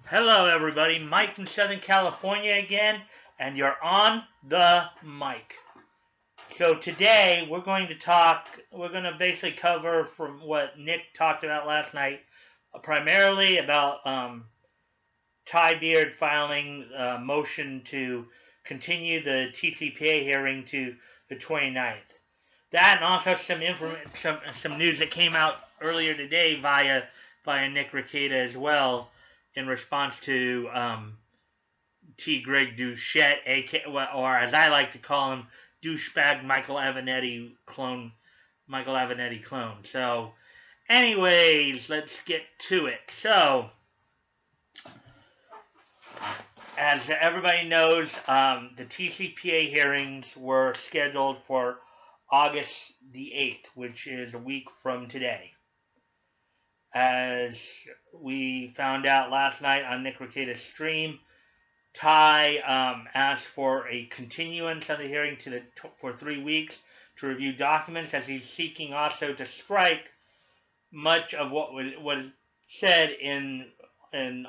Hello, everybody. Mike from Southern California again, and you're on the mic. So today we're going to basically cover from what Nick talked about last night, primarily about Ty Beard filing a motion to continue the TCPA hearing to the 29th. That and also some news that came out earlier today via Nick Rekieta as well in response to T. Greg Douchette, or as I like to call him, douchebag Michael Avenatti clone. So, anyways, let's get to it. So, as everybody knows, the TCPA hearings were scheduled for August the 8th, which is a week from today. As we found out last night on Nick Rekieta's stream, Ty asked for a continuance of the hearing for 3 weeks to review documents, as he's seeking also to strike much of what was said in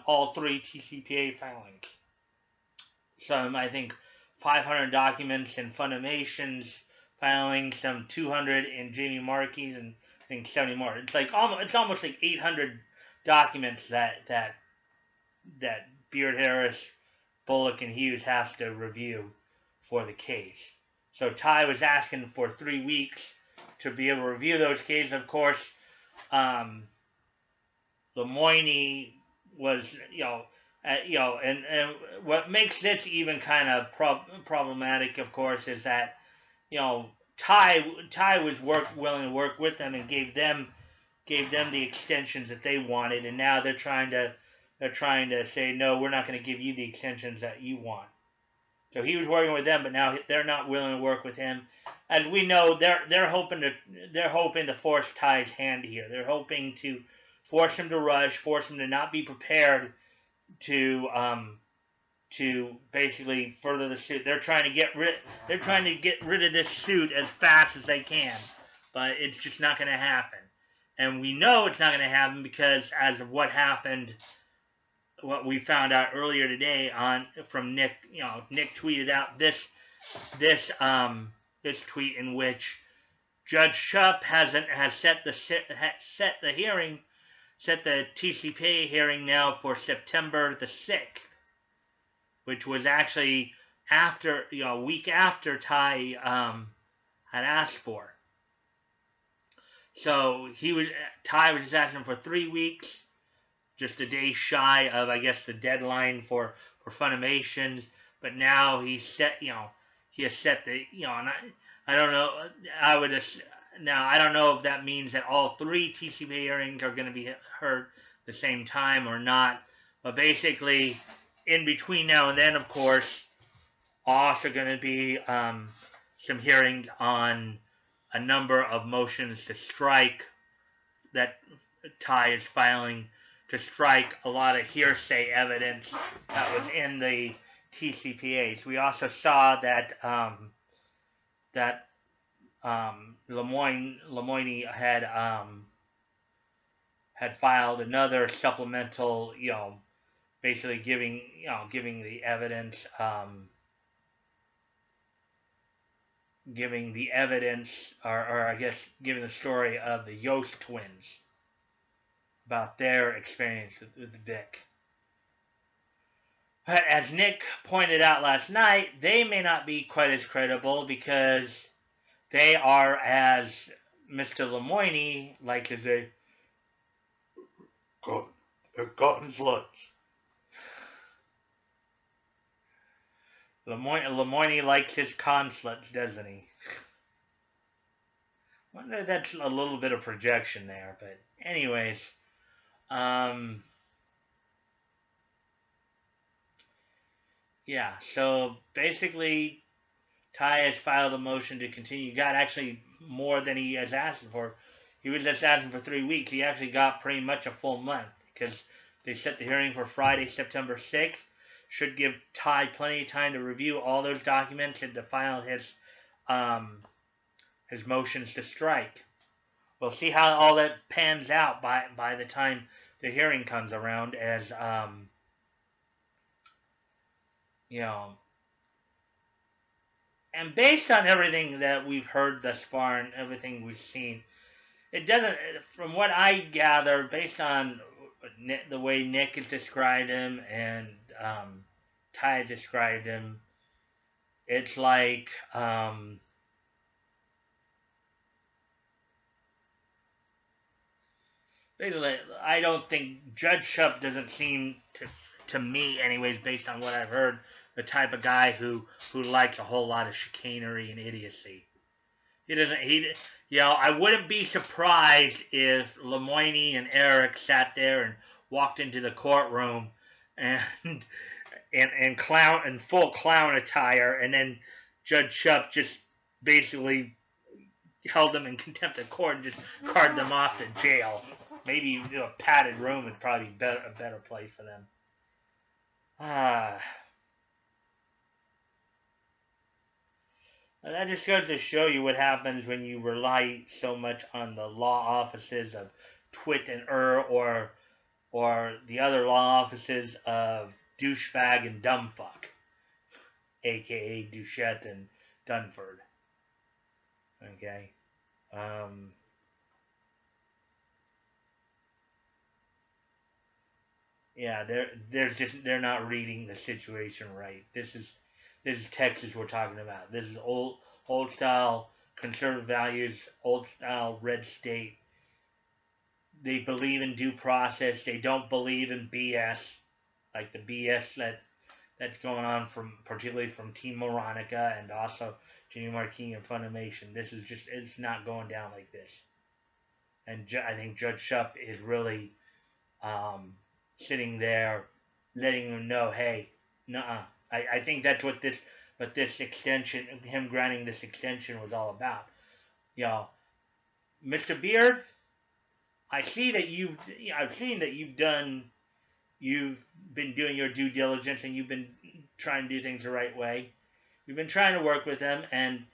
all three TCPA filings. Some, I think, 500 documents in Fundament's filing, some 200 in Jamie Markey's, and I think 70 more. It's almost like 800 documents that Beard, Harris, Bullock, and Hughes has to review for the case. So Ty was asking for 3 weeks to be able to review those cases. Of course, Lemoyne was, and what makes this even kind of problematic, of course, is that, Ty was willing to work with them and gave them the extensions that they wanted, and now they're trying to say, no, we're not going to give you the extensions that you want. So he was working with them, but now they're not willing to work with him. As we know, they're hoping to force Ty's hand here. They're hoping to force him to rush, force him to not be prepared to basically further the suit. They're trying to get rid of this suit as fast as they can, but it's just not going to happen. And we know it's not going to happen because as of what happened, what we found out earlier today from Nick, Nick tweeted out this tweet in which Judge Shupp has set the TCPA hearing now for September the 6th, which was actually a week after Ty had asked for. So Ty was just asking for 3 weeks, just a day shy of, I guess, the deadline for Funimation. But now he has set the, and I don't know. I don't know if that means that all 3 TCPA hearings are going to be heard at the same time or not. But basically, in between now and then, of course, also going to be some hearings on a number of motions to strike that Ty is filing, to strike a lot of hearsay evidence that was in the TCPAs. We also saw that Lemoyne had filed another supplemental, basically giving the evidence, or I guess giving the story of the Yost twins about their experience with Vic. But as Nick pointed out last night, they may not be quite as credible because they are, as Mr. Lemoyne likes to say, cotton sluts. Lemoyne likes his con sluts, doesn't he? I wonder if that's a little bit of projection there, but anyways. Yeah, so basically, Ty has filed a motion to continue. Got actually more than he has asked for. He was just asking for 3 weeks. He actually got pretty much a full month because they set the hearing for Friday, September 6th. Should give Ty plenty of time to review all those documents and to file his motions to strike. We'll see how all that pans out by the time the hearing comes around, as You know, and based on everything that we've heard thus far and everything we've seen, it doesn't, from what I gather, based on the way Nick has described him and Ty described him, it's like basically, I don't think Judge Shupp doesn't seem to me, anyways, based on what I've heard, the type of guy who likes a whole lot of chicanery and idiocy. He doesn't. I wouldn't be surprised if Lemoyne and Eric sat there and walked into the courtroom and and clown in full clown attire, and then Judge Shupp just basically held them in contempt of court and just carted them off to jail. Maybe a padded room would probably be a better place for them. That just goes to show you what happens when you rely so much on the law offices of Twit and or the other law offices of douchebag and dumbfuck, aka Duchette and Dunford. Okay. Yeah, they're not reading the situation right. This is Texas we're talking about. This is old style conservative values, old style red state. They believe in due process. They don't believe in BS, like the BS that's going on particularly from Team Moronica and also Jimmy Marquis and Funimation. This is just, it's not going down like this. And I think Judge Shupp is really sitting there, letting them know, hey, nuh-uh. I think that's what this extension, him granting this extension, was all about. Mr. Beard, I've seen that you've been doing your due diligence and you've been trying to do things the right way. You've been trying to work with them, and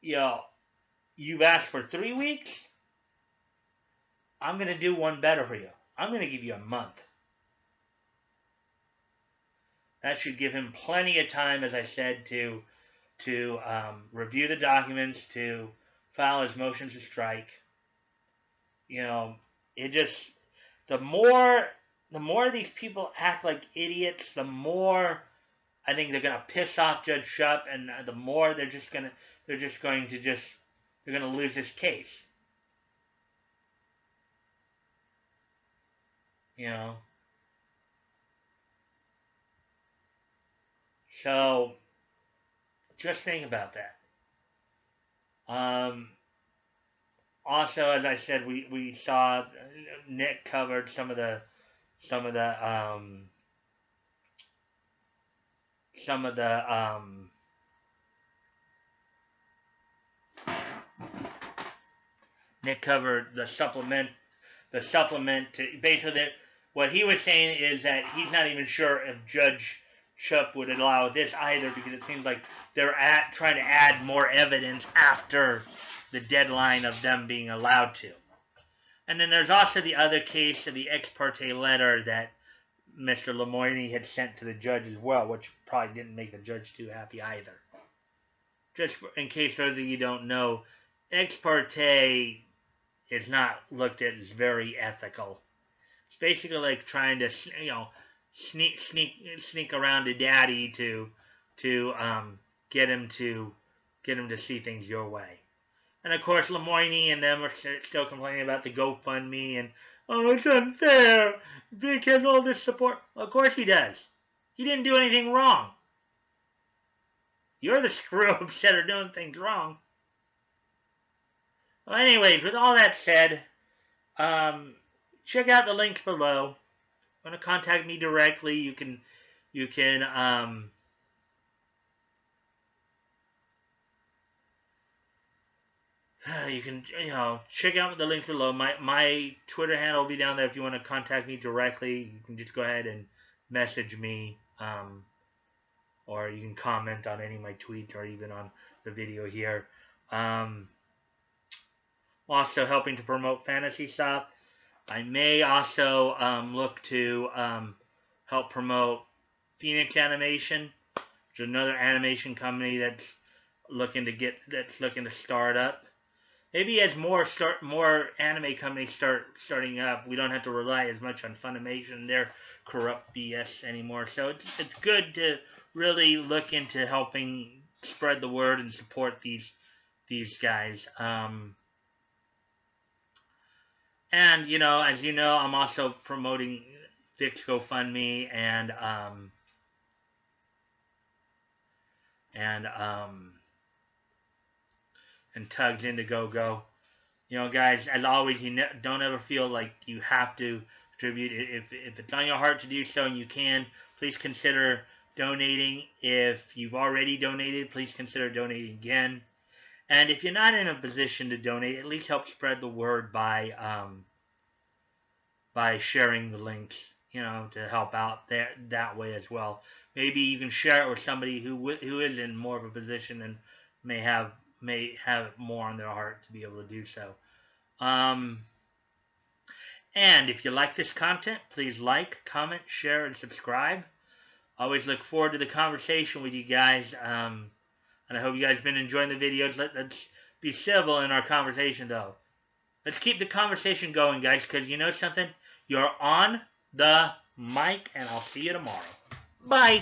you've asked for 3 weeks. I'm gonna do one better for you. I'm gonna give you a month. That should give him plenty of time, as I said, to review the documents, to file his motions to strike. It just, the more these people act like idiots, the more I think they're gonna piss off Judge Shupp, and the more they're going to lose this case. So just think about that. Also, as I said, we saw Nick covered some of the Nick covered the supplement to basically what he was saying is that he's not even sure if Judge Shupp would allow this either, because it seems like they're trying to add more evidence after the deadline of them being allowed to. And then there's also the other case of the ex parte letter that Mr. Lemoyne had sent to the judge as well, which probably didn't make the judge too happy either. Just in case those of you don't know, ex parte is not looked at as very ethical. It's basically like trying to, sneak around to daddy to get him to see things your way. And of course, Lemoyne and them are still complaining about the GoFundMe and, oh, it's unfair. Vic has all this support. Well, of course he does. He didn't do anything wrong. You're the screw-ups that are doing things wrong. Well, anyways, with all that said, check out the links below. If you want to contact me directly, you can check out the links below. My Twitter handle will be down there if you want to contact me directly. You can just go ahead and message me, or you can comment on any of my tweets or even on the video here. Also helping to promote fantasy stuff. I may also look to help promote Phoenix Animation. There's another animation company that's looking to start up. Maybe as more anime companies starting up, we don't have to rely as much on Funimation and their corrupt BS anymore. So it's good to really look into helping spread the word and support these guys. And as you know, I'm also promoting Vic's GoFundMe and Tugs Indiegogo. Guys, as always, don't ever feel like you have to contribute. If it's on your heart to do so and you can, please consider donating. If you've already donated, please consider donating again. And if you're not in a position to donate, at least help spread the word by sharing the links, to help out that way as well. Maybe you can share it with somebody who is in more of a position and may have it more on their heart to be able to do so. And if you like this content, please like, comment, share, and subscribe. Always look forward to the conversation with you guys. And I hope you guys have been enjoying the videos. Let's be civil in our conversation, though. Let's keep the conversation going, guys, because you know something? You're on the mic, and I'll see you tomorrow. Bye.